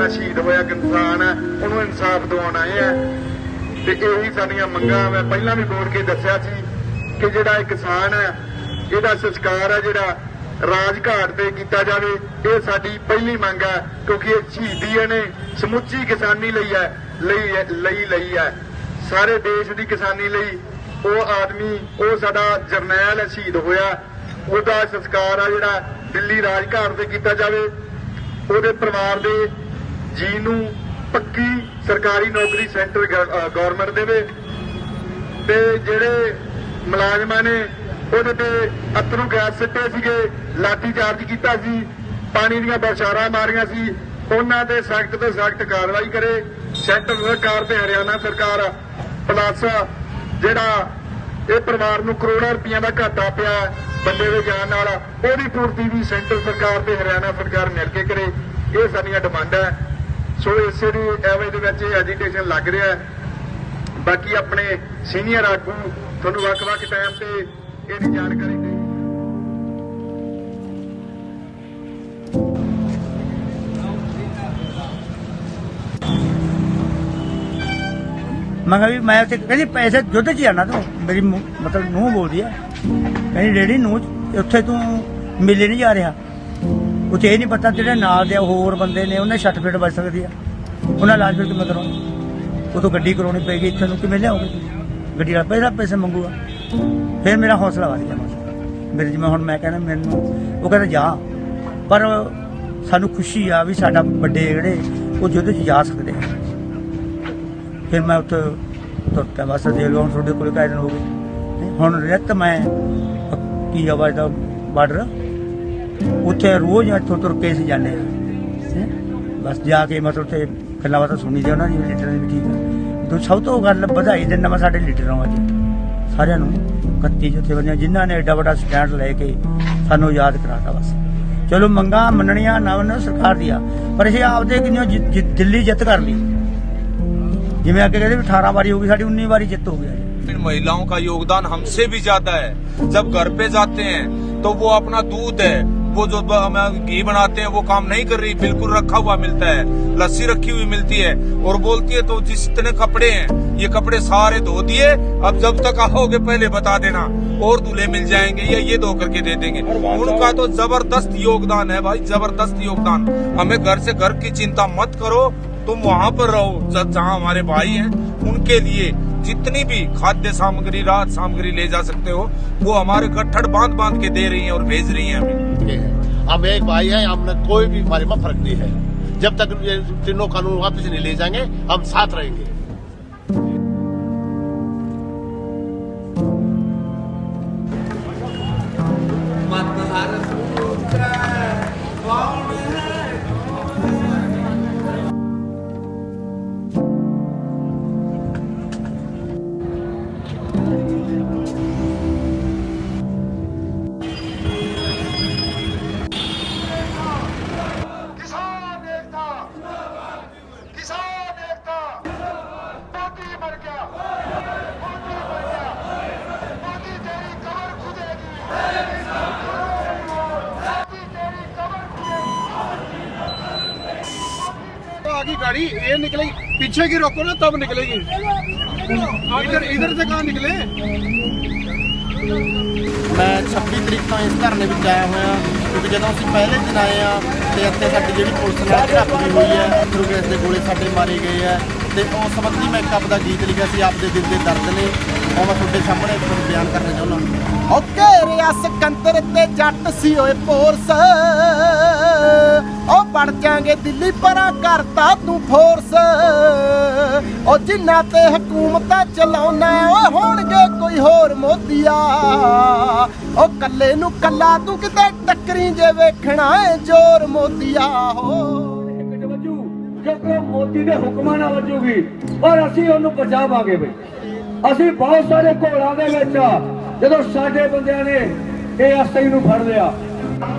शहीद होया किसान है उन्होंने इंसाफ दिवाउण आए हैं ते यही साडियां मंगां मैं पहलां भी बोल के दस्सिया सी कि जिहड़ा इह किसान है इहदा संस्कार है जिहड़ा राजघाट ते कीता जावे ये साडी पहली मंग है क्योंकि ये शहीदी इहने समुची किसानी लई है लई है सारे देश की किसानी लई ਉਹ आदमी ਉਹ ਸਾਡਾ ਜਰਨੈਲ शहीद होया ਉਹਦਾ संस्कार है ਜਿਹੜਾ ਦਿੱਲੀ ਰਾਜਘਾਟ ਤੇ ਕੀਤਾ ਜਾਵੇ ਉਹਦੇ ਪਰਿਵਾਰ ਦੇ ਜੀ ਨੂੰ ਪੱਕੀ ਸਰਕਾਰੀ ਨੌਕਰੀ ਸੈਂਟਰ ਗਵਰਨਮੈਂਟ ਦੇਵੇ ਤੇ ਜਿਹੜੇ ਮੁਲਾਜ਼ਮਾਂ ਨੇ ਉਹਦੇ ਤੇ ਅਥਰੂ ਗੈਸ ਸਿੱਟੇ ਸੀਗੇ ਲਾਠੀ ਚਾਰਜ ਕੀਤਾ ਸੀ ਪਾਣੀ ਦੀਆਂ ਬਰਸ਼ਾਰਾਂ ਮਾਰੀਆਂ ਸੀ ਉਹਨਾਂ ਤੇ ਸਖਤ ਤੋਂ ਸਖਤ ਕਾਰਵਾਈ ਕਰੇ ਸੈਂਟਰ ਸਰਕਾਰ ਤੇ ਹਰਿਆਣਾ ਸਰਕਾਰ ਪਲੱਸ ਜਿਹੜਾ ਇਹ ਪਰਿਵਾਰ ਨੂੰ ਕਰੋੜਾਂ ਰੁਪਈਆ ਦਾ ਘਾਟਾ ਪਿਆ ਬੰਦੇ ਦੇ ਜਾਣ ਨਾਲ ਉਹਦੀ ਪੂਰਤੀ ਵੀ ਸੈਂਟਰ ਸਰਕਾਰ ਤੇ ਹਰਿਆਣਾ ਸਰਕਾਰ ਮਿਲ ਕੇ ਕਰੇ ਇਹ ਸਾਡੀਆਂ ਡਿਮਾਂਡ ਹੈ ਸੋ ਇਸੇ ਦੀ ਐਵੇਂ ਦੇ ਵਿੱਚ ਐਜੀਟੇਸ਼ਨ ਲੱਗ ਰਿਹਾ ਬਾਕੀ ਆਪਣੇ ਸੀਨੀਅਰ ਆਗੂ ਤੁਹਾਨੂੰ ਵੱਖ-ਵੱਖ ਟਾਈਮ ਤੇ ਇਹਦੀ ਜਾਣਕਾਰੀ ਦੇ मैं कहा भी मैं कहती पैसे युद्ध च जाना तू मेरी मतलब नूंह बोलती है कहती डैडी नूंह उत्थे तू मेले नहीं जा रहा उत्थे ये नहीं पता जेह्ड़े नाल दे होर बंदे ने उन्हें सर्टिफिकेट बच सकती है उन्हें इलाज फिर किवें करवाउणा उतों गड्डी करवाउणी पेगी इत्थे नूं किवें लिआओगे गड्डी वाला पहला पैसे मंगूगा फिर मेरा हौसला वध गया मेरे जिवें हुण मैं कहना मैनूं वो कहता जा पर सानूं खुशी आ भी साडा बड्डे जेह्ड़े वो युद्ध च जा सकदे आ फिर मैं उत्थे तुर पिया बस देख लो हुण तुहाडे कोल काई दिन हो गए हुण नित मैं की आवाज़ दा बार्डर उत्थे रोज़ इत्थों तुर के असीं जाने बस जाके मतलब उत्थे गल्लां बातां सुनी दे उन्हां दी लीडरां दी भी ठीक है तो सब तो गल बधाई दिंदा मैं साडे लीडरां नूं अज सारिआं नूं 31 जथेबंदियां जिन्हां ने एडा वड्डा स्टैंड लै के सानूं याद कराता बस चलो मंगां मन्नणियां ना मन्नण सरकार दी आ पर असीं आपदे किन्नियों दिल्ली जित कर ली जिवें अगे कहते 18 बारी होगी साडी 19 बारी जित हो गया महिलाओं का योगदान हमसे भी ज्यादा है जब घर पे जाते हैं तो वो अपना दूध है वो जो घी बनाते हैं वो काम नहीं कर रही बिल्कुल रखा हुआ मिलता है लस्सी रखी हुई मिलती है और बोलती है तो जितने कपड़े हैं ये कपड़े सारे धो दिए अब जब तक आओगे पहले बता देना और दूल्हे मिल जाएंगे या ये धो करके दे देंगे उनका तो जबरदस्त योगदान है भाई जबरदस्त योगदान हमें घर से घर की चिंता मत करो तुम वहां पर रहो जहाँ हमारे भाई हैं उनके लिए जितनी भी खाद्य सामग्री राहत सामग्री ले जा सकते हो वो हमारे गट्ठड़ बांध के दे रही हैं और भेज रही हैं हमें हम एक भाई है हमने कोई भी हमारे में फर्क नहीं है जब तक ये तीनों कानून वापस नहीं ले जाएंगे हम साथ रहेंगे आगे गाड़ी ये निकलेगी पीछे की रोको ना तब निकलेगी इधर से कहाँ निकले मैं 26 तरीक ਤੋਂ ਇਸ ਧਰਨੇ ਵਿੱਚ ਆਇਆ ਹੋਇਆ ਕਿਉਂਕਿ ਜਦੋਂ ਅਸੀਂ ਪਹਿਲੇ ਦਿਨ ਆਏ ਆ ਤੇ ਇੱਥੇ ਸਾਡੀ ਜਿਹੜੀ ਪੁਲਿਸ ਨਾਲ ਝੜਪ ਹੋਈ ਹੈ ਥਰੂ ਗੈਸ ਦੇ ਗੋਲੇ ਸਾਡੇ ਮਾਰੇ ਗਏ ਆ ਤੇ ਉਸ ਸੰਬੰਧੀ ਮੈਂ ਇੱਕ ਆਪਦਾ ਗੀਤ ਲਿਖਿਆ ਸੀ ਆਪਦੇ ਦਿਲ ਦੇ ਦਰਦ ਨੇ ਉਹ ਮੈਂ ਤੁਹਾਡੇ ਸਾਹਮਣੇ ਬਿਆਨ ਕਰਨਾ ਚਾਹੁੰਦਾ ਓਕੇ ਰਿਆ ਸਿਕੰਦਰ ਤੇ ਜੱਟ ਸੀ ਓਏ ਪੋਰਸ ਉਹ ਬਣ ਜਾਗੇ ਦਿੱਲੀ ਪਰਾਂ ਕਰਤਾ ਤੂੰ ਫੋਰਸ ਉਹ ਜਿੰਨਾ ਤੇ ਹਕੂਮਤਾਂ ਚਲਾਉਣਾ ਓਏ ਹੋਣਗੇ ਕੋਈ ਹੋਰ ਮੋਦੀਆ ਉਹ ਕੱਲੇ ਨੂੰ ਕੱਲਾ ਤੂੰ ਕਿਤੇ ਟੱਕਰੀ ਜੇ ਵੇਖਣਾ ਏ ਜ਼ੋਰ ਮੋਦੀਆ ਹੋ ਜਦੋਂ ਮੋਦੀ ਦੇ ਹੁਕਮਾਂ ਨਾਲ ਵੱਜੂਗੀ ਔਰ ਅਸੀਂ ਉਹਨੂੰ ਬਚਾਵਾਂਗੇ ਬਈ ਅਸੀਂ ਬਹੁਤ ਸਾਰੇ ਘੋਲਾਂ ਦੇ ਵਿੱਚ ਜਦੋਂ ਸਾਡੇ ਬੰਦਿਆਂ ਨੇ ਇਹ ਅਸਈ ਨੂੰ ਫੜ ਲਿਆ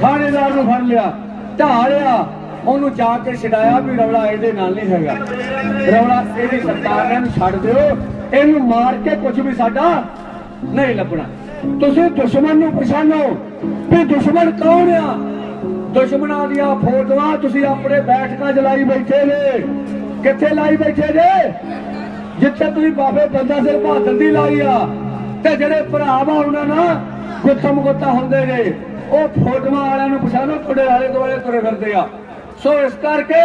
ਥਾਣੇਦਾਰ ਨੂੰ ਫੜ ਲਿਆ ਢਾਹ ਲਿਆ ਉਹਨੂੰ ਜਾ ਕੇ ਛਡਾਇਆ ਵੀ ਰੌਲਾ ਇਹਦੇ ਨਾਲ ਨਹੀਂ ਹੈਗਾ ਰੌਲਾ ਇਹਦੀ ਸਰਕਾਰ ਨੇ ਇਹਨੂੰ ਛੱਡ ਦਿਓ ਇਹਨੂੰ ਮਾਰ ਕੇ ਕੁਝ ਵੀ ਸਾਡਾ ਨਹੀਂ ਲੱਭਣਾ ਤੁਸੀਂ ਦੁਸ਼ਮਣ ਨੂੰ ਪਛਾਣੋ ਵੀ ਦੁਸ਼ਮਣ ਕੌਣ ਆ ਦੁਸ਼ਮਣਾਂ ਦੀਆਂ ਫੋਟੋਆਂ ਤੁਸੀਂ ਆਪਣੇ ਬੈਠਕਾਂ 'ਚ ਲਾਈ ਬੈਠੇ ਨੇ। ਕਿੱਥੇ ਲਾਈ ਬੈਠੇ ਨੇ? ਜਿੱਥੇ ਤੁਸੀਂ ਬਾਬੇ ਬੰਦਾ ਸਿੰਘ ਬਹਾਦਰ ਦੀ ਲਾਈ ਆ, ਤੇ ਜਿਹੜੇ ਭਰਾ ਵਾ ਉਹਨਾਂ ਨਾਲ ਗੁੱਥਮ ਗੁੱਤਾ ਹੁੰਦੇ ਨੇ, ਉਹ ਫੋਟੋਆਂ ਵਾਲਿਆਂ ਨੂੰ ਪਛਾਣੋ, ਤੁਹਾਡੇ ਆਲੇ ਦੁਆਲੇ ਤੁਰੇ ਫਿਰਦੇ ਆ। ਸੋ ਇਸ ਕਰਕੇ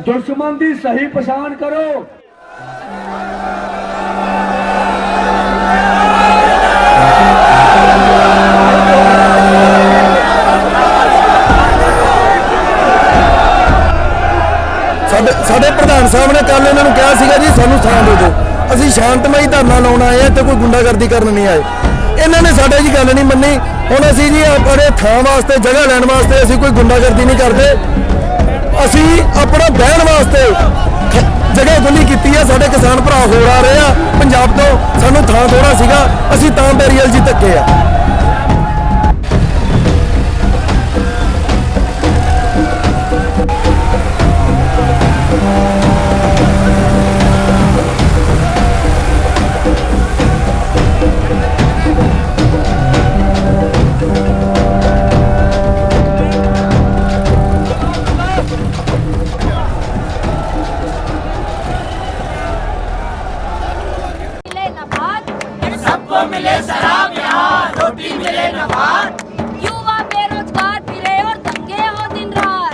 ਦੁਸ਼ਮਣ ਦੀ ਸਹੀ ਪਛਾਣ ਕਰੋ। ਸਾਡੇ ਪ੍ਰਧਾਨ ਸਾਹਿਬ ਨੇ ਕੱਲ ਇਹਨਾਂ ਨੂੰ ਕਿਹਾ ਸੀਗਾ ਜੀ ਸਾਨੂੰ ਥਾਂ ਦੇ ਦਿਓ, ਅਸੀਂ ਸ਼ਾਂਤਮਈ ਧਰਨਾ ਲਾਉਣ ਆਏ ਆ ਤੇ ਕੋਈ ਗੁੰਡਾਗਰਦੀ ਕਰਨ ਨਹੀਂ ਆਏ। ਇਹਨਾਂ ਨੇ ਸਾਡੇ ਜੀ ਗੱਲ ਨਹੀਂ ਮੰਨੀ। ਹੁਣ ਅਸੀਂ ਜੀ ਆਪਣੇ ਥਾਂ ਵਾਸਤੇ, ਜਗ੍ਹਾ ਲੈਣ ਵਾਸਤੇ ਅਸੀਂ ਕੋਈ ਗੁੰਡਾਗਰਦੀ ਨਹੀਂ ਕਰਦੇ। ਅਸੀਂ ਆਪਣਾ ਬਹਿਣ ਵਾਸਤੇ ਜਗ੍ਹਾ ਖੁੱਲੀ ਕੀਤੀ ਆ। ਸਾਡੇ ਕਿਸਾਨ ਭਰਾ ਹੋਰ ਆ ਰਹੇ ਆ ਪੰਜਾਬ ਤੋਂ, ਸਾਨੂੰ ਥਾਂ ਥੋੜਾ ਸੀਗਾ, ਅਸੀਂ ਤਾਂ ਬੈਰੀਅਲ ਜੀ ਧੱਕੇ ਆ। सबको मिले शराब यहाँ रोटी मिले न भात। युवा बेरोजगार फिरे और दंगे हो दिन रात।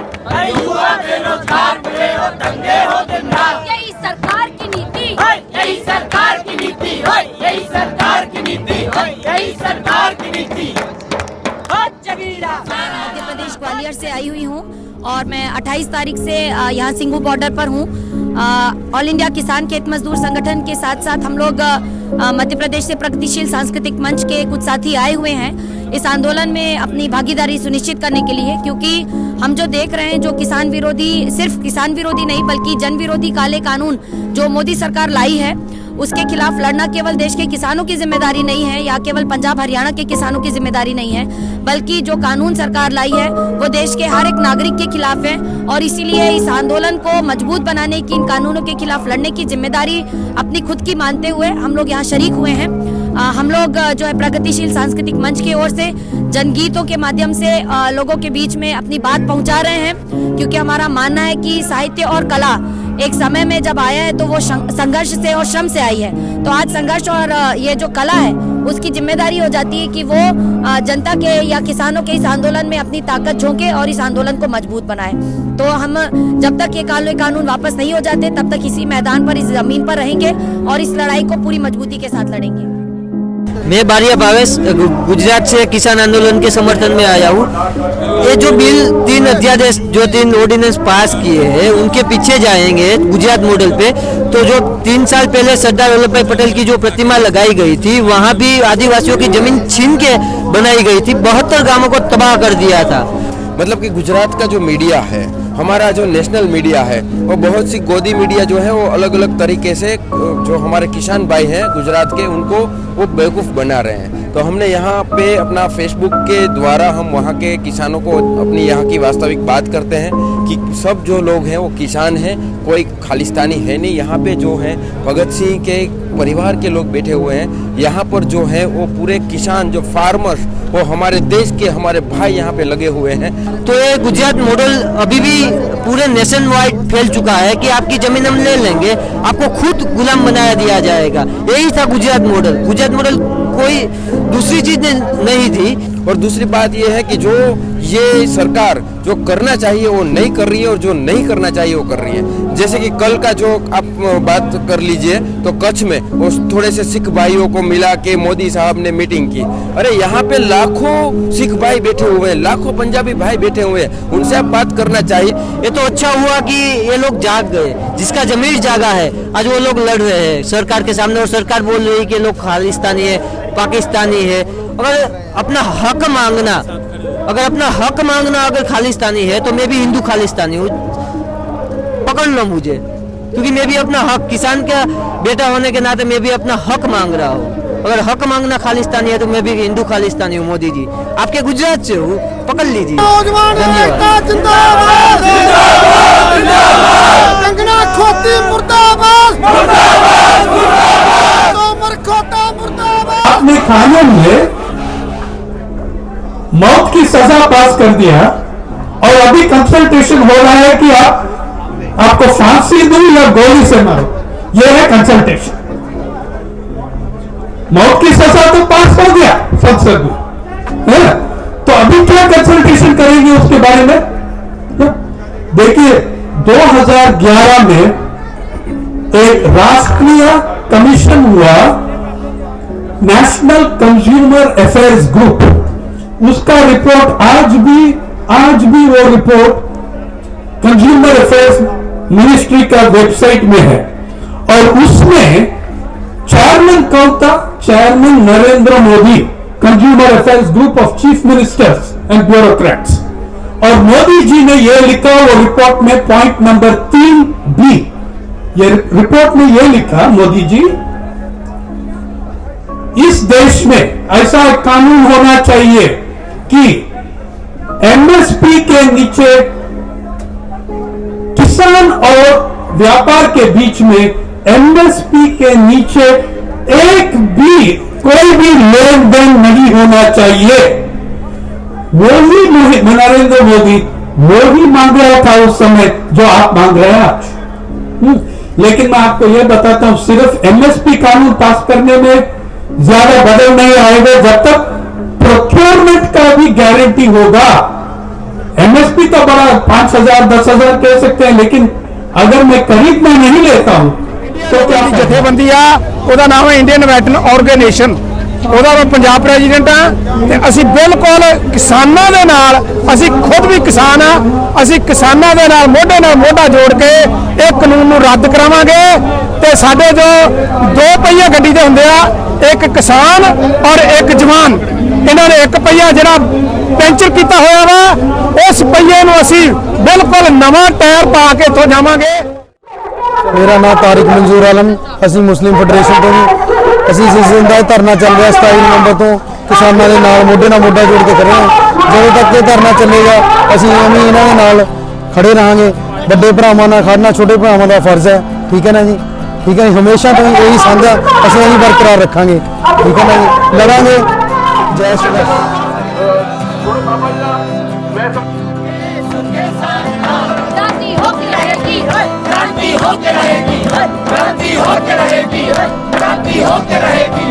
युवा बेरोजगार फिरे और दंगे हो दिन रात। यही सरकार की नीति, यही सरकार की नीति, यही सरकार की नीति, यही सरकार की नीति। मध्य प्रदेश ग्वालियर से आई हुई हूँ और मैं 28 तारीख से यहाँ सिंगू बॉर्डर पर हूँ। ऑल इंडिया किसान खेत मजदूर संगठन के साथ साथ हम लोग मध्य प्रदेश से प्रगतिशील सांस्कृतिक मंच के कुछ साथी आए हुए हैं इस आंदोलन में अपनी भागीदारी सुनिश्चित करने के लिए, क्योंकि हम जो देख रहे हैं जो किसान विरोधी, सिर्फ किसान विरोधी नहीं बल्कि जन विरोधी काले कानून जो मोदी सरकार लाई है, उसके खिलाफ लड़ना केवल देश के किसानों की जिम्मेदारी नहीं है या केवल पंजाब हरियाणा के किसानों की जिम्मेदारी नहीं है, बल्कि जो कानून सरकार लाई है वो देश के हर एक नागरिक के खिलाफ है। और इसीलिए इस आंदोलन को मजबूत बनाने की, इन कानूनों के खिलाफ लड़ने की जिम्मेदारी अपनी खुद की मानते हुए हम लोग यहाँ शरीक हुए हैं। हम लोग जो है प्रगतिशील सांस्कृतिक मंच की ओर से जनगीतों के माध्यम से लोगों के बीच में अपनी बात पहुंचा रहे हैं, क्योंकि हमारा मानना है कि साहित्य और कला एक समय में जब आया है तो वो संघर्ष से और श्रम से आई है। तो आज संघर्ष और ये जो कला है उसकी जिम्मेदारी हो जाती है कि वो जनता के या किसानों के इस आंदोलन में अपनी ताकत झोंके और इस आंदोलन को मजबूत बनाए। तो हम जब तक ये कानून वापस नहीं हो जाते तब तक इसी मैदान पर, इस जमीन पर रहेंगे और इस लड़ाई को पूरी मजबूती के साथ लड़ेंगे। मैं बारिया भावेश गुजरात से किसान आंदोलन के समर्थन में आया हूँ। ये जो बिल 3 अध्यादेश जो 3 ऑर्डिनेंस पास किए हैं उनके पीछे जाएंगे गुजरात मॉडल पे। तो जो 3 साल पहले सरदार वल्लभ भाई पटेल की जो प्रतिमा लगाई गई थी वहाँ भी आदिवासियों की जमीन छीन के बनाई गई थी, 72 गांवों को तबाह कर दिया था। मतलब कि गुजरात का जो मीडिया है, हमारा जो नेशनल मीडिया है, वो बहुत सी गोदी मीडिया जो है वो अलग अलग तरीके से जो हमारे किसान भाई हैं गुजरात के, उनको वो बेवकूफ़ बना रहे हैं। तो हमने यहाँ पे अपना फेसबुक के द्वारा हम वहाँ के किसानों को अपनी यहाँ की वास्तविक बात करते हैं कि सब जो लोग हैं वो किसान हैं, कोई खालिस्तानी है नहीं। यहाँ पे जो है भगत सिंह के परिवार के लोग बैठे हुए हैं। यहाँ पर जो है वो पूरे किसान जो फार्मर्स, वो हमारे देश के हमारे भाई यहाँ पे लगे हुए हैं। तो ये गुजरात मॉडल अभी भी पूरे नेशन वाइड फैल चुका है कि आपकी जमीन हम ले लेंगे, आपको खुद गुलाम बनाया दिया जाएगा। यही था गुजरात मॉडल। गुजरात मॉडल कोई दूसरी चीज नहीं थी। और दूसरी बात ये है कि जो ये सरकार जो करना चाहिए वो नहीं कर रही है और जो नहीं करना चाहिए वो कर रही है। जैसे कि कल का जो आप बात कर लीजिए तो कच्छ में वो थोड़े से सिख भाइयों को मिला के मोदी साहब ने मीटिंग की। अरे यहाँ पे लाखों सिख भाई बैठे हुए हैं, लाखों पंजाबी भाई बैठे हुए हैं, उनसे आप बात करना चाहिए। ये तो अच्छा हुआ कि ये लोग जाग गए, जिसका जमीर जागा है आज वो लोग लड़ रहे हैं सरकार के सामने। और सरकार बोल रही है कि लोग खालिस्तानी है, पाकिस्तानी है। अगर अपना हक मांगना, अगर खालिस्तानी है तो मैं भी हिंदू खालिस्तानी हूँ, पकड़ लो मुझे, क्योंकि मैं भी अपना हक, किसान का बेटा होने के नाते मैं भी अपना हक मांग रहा हूँ। अगर हक मांगना खालिस्तानी है तो मैं भी हिंदू खालिस्तानी हूँ। मोदी जी आपके गुजरात से हूँ, पकड़ लीजिए। आपने कानून में मौत की सजा पास कर दिया और अभी कंसल्टेशन हो रहा है कि आपको फांसी दूं या गोली से मारो, यह है कंसल्टेशन। मौत की सजा तो पास हो गया संसद में, है ना? तो अभी क्या कंसल्टेशन करेंगे उसके बारे में? देखिए 2011 में एक राष्ट्रीय कमीशन हुआ, नेशनल कंज्यूमर अफेयर्स ग्रुप, उसका रिपोर्ट आज भी वो रिपोर्ट कंज्यूमर अफेयर्स मिनिस्ट्री का वेबसाइट में है। और उसमें चेयरमैन कौन था? Chairman Narendra Modi, consumer affairs group of chief ministers and bureaucrats. और मोदी जी ने यह लिखा वो रिपोर्ट में पॉइंट नंबर 3B, ये रिपोर्ट में यह लिखा मोदी जी, इस देश में ऐसा एक कानून होना चाहिए कि एमएसपी के नीचे किसान और व्यापार के बीच में एमएसपी के नीचे एक भी कोई भी लेन देन नहीं होना चाहिए। वही नरेंद्र मोदी वही मांग रहा था उस समय जो आप मांग रहे हैं आज। लेकिन मैं आपको यह बताता हूं, सिर्फ एमएसपी कानून पास करने में ज्यादा बदल नहीं आएगा जब तक प्रोक्योरमेंट का भी गारंटी होगा। एमएसपी तो बड़ा 5,000 10,000 कह सकते हैं, लेकिन अगर मैं खरीद में नहीं लेता हूं तो क्या? ਜਥੇਬੰਦੀ ਆ ਉਹਦਾ ਨਾਮ ਹੈ ਇੰਡੀਅਨ ਵੈਟਰਨ ਆਰਗੇਨਾਈਜੇਸ਼ਨ, ਉਹਦਾ ਮੈਂ ਪੰਜਾਬ ਪ੍ਰੈਜ਼ੀਡੈਂਟ ਆ ਤੇ ਅਸੀਂ ਬਿਲਕੁਲ ਕਿਸਾਨਾਂ ਦੇ ਨਾਲ, ਅਸੀਂ ਖੁਦ ਵੀ ਕਿਸਾਨ ਆ, ਅਸੀਂ ਕਿਸਾਨਾਂ ਦੇ ਨਾਲ ਮੋਢਾ ਜੋੜ ਕੇ ਇਹ ਕਾਨੂੰਨ ਨੂੰ ਰੱਦ ਕਰਾਵਾਂਗੇ। ਤੇ ਸਾਡੇ ਜੋ ਦੋ ਪਹੀਆ ਗੱਡੀ ਦੇ ਹੁੰਦੇ ਆ, ਇੱਕ ਕਿਸਾਨ ਔਰ ਇੱਕ ਜਵਾਨ, ਇਹਨਾਂ ਨੇ ਇੱਕ ਪਹੀਆ ਜਿਹੜਾ ਪੈਂਚਰ ਕੀਤਾ ਹੋਇਆ ਵਾ, ਉਸ ਪਹੀਏ ਨੂੰ ਅਸੀਂ ਬਿਲਕੁਲ ਨਵਾਂ ਟਾਇਰ ਪਾ ਕੇ ਇੱਥੋਂ ਜਾਵਾਂਗੇ। मेरा नाम तारिक मंजूर आलम, ਅਸੀਂ मुस्लिम फेडरेशन ਤੋਂ ਜੀ। ਅਸੀਂ ਇਸ ਦਿਨ ਦਾ ਧਰਨਾ ਚੱਲ ਰਿਹਾ 27 ਨਵੰਬਰ ਤੋਂ ਕਿਸਾਨਾਂ ਦੇ ਨਾਲ ਮੋਢੇ ਨਾਲ ਮੋਢਾ ਜੋੜ ਕੇ ਖੜੇ ਹਾਂ। ਜਦੋਂ ਤੱਕ ਇਹ ਧਰਨਾ ਚੱਲੇਗਾ ਅਸੀਂ ਐਵੇਂ ਇਹਨਾਂ ਦੇ ਨਾਲ ਖੜੇ ਰਹਾਂਗੇ। ਵੱਡੇ ਭਰਾਵਾਂ ਨਾਲ ਖੜਨਾ ਛੋਟੇ ਭਰਾਵਾਂ ਦਾ ਫਰਜ਼ ਹੈ, ਠੀਕ ਹੈ ਨਾ ਜੀ? ਠੀਕ ਹੈ ਜੀ, ਹਮੇਸ਼ਾ ਤੋਂ ਇਹੀ ਸੰਗ ਅਸੀਂ ਇਹੀ ਬਰਕਰਾਰ ਰੱਖਾਂਗੇ, ਠੀਕ ਹੈ ਨਾ ਜੀ? ਲੜਾਂਗੇ। ਜੈ ਸ਼੍ਰੀ ਰਾਮ। क्रांति होती रहेगी, क्रांति होती रहेगी, क्रांति होती रहेगी, क्रांति होती रहेगी।